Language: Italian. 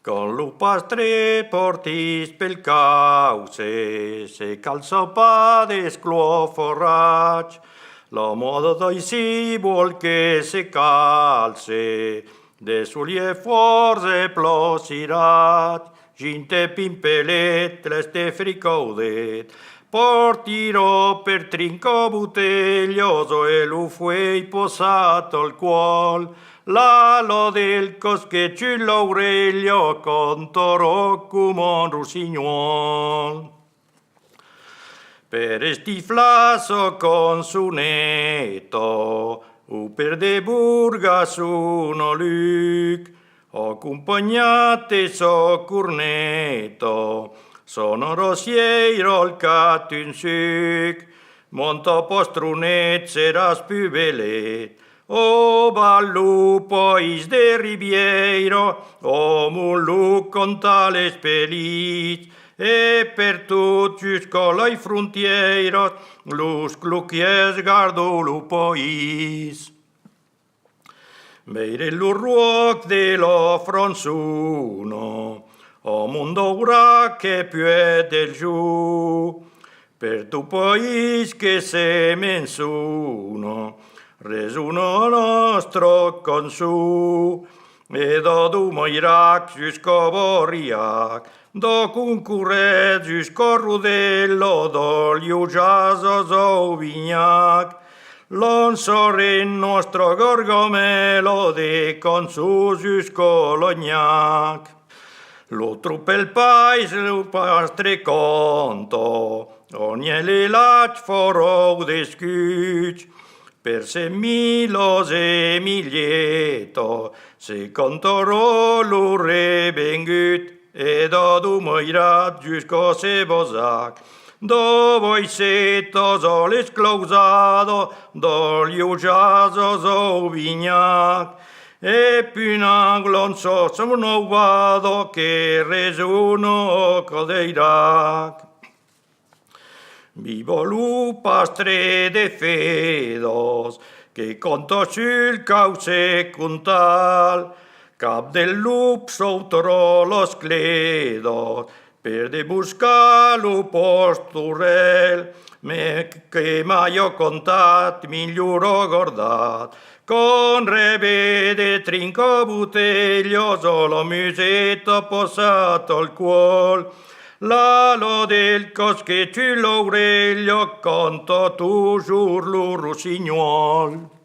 Con l'upastre portis pel cauce, se calzo pa d'esclo forraig, la moda d'oisi vuol che se calce, de sulie forze plosirat, ginte pimpelet, leste fricaudet, portiro per trinco buteglioso e lu fuei posato al cuol, l'alo del coschecciullo Aurelio contoro cum rusignuol. Per esti flasso consuneto, u per de burgas uno luc, accompagnate so corneto, sono rosieiro il catun suc, monto postrunet seras pubelet, o ballu pois de ribiero, o mullu con tales pelit, e per tut jusco lai frontieros, lus cluquies gardo lu pois. Meire l'urruoc de lo fronzuno, o mundo ura che pue del giù, per tu pois che se mensuno, resuno nostro consu, e do du moirac jusco borriac, do concurret jusco rudello, do liugiaso zo vignac, l'on sorin nostro gorgomelo de consu jusco lognac. Lo truppel pais lu pastre conto, ogni lac foro de scuc, per se milos e milieto, se contoro lu rebengut, e do du moirat jusco se bosac, do voi setos o l'esclausado, do liugiasos o vignac, e punanglon so somnovado che resuno codeirac. Vivo lu pastre de fedos, che conto sul cauce cuntal, cap del lup sotto los cledos, per de buscar lu posturel, me che mai ho contat, migliuro gordat, con rebe de trinco buteglioso, lo musetto posato al cuol, l'alo del coschecciullo Aurelio conto toujours lu rusignuol.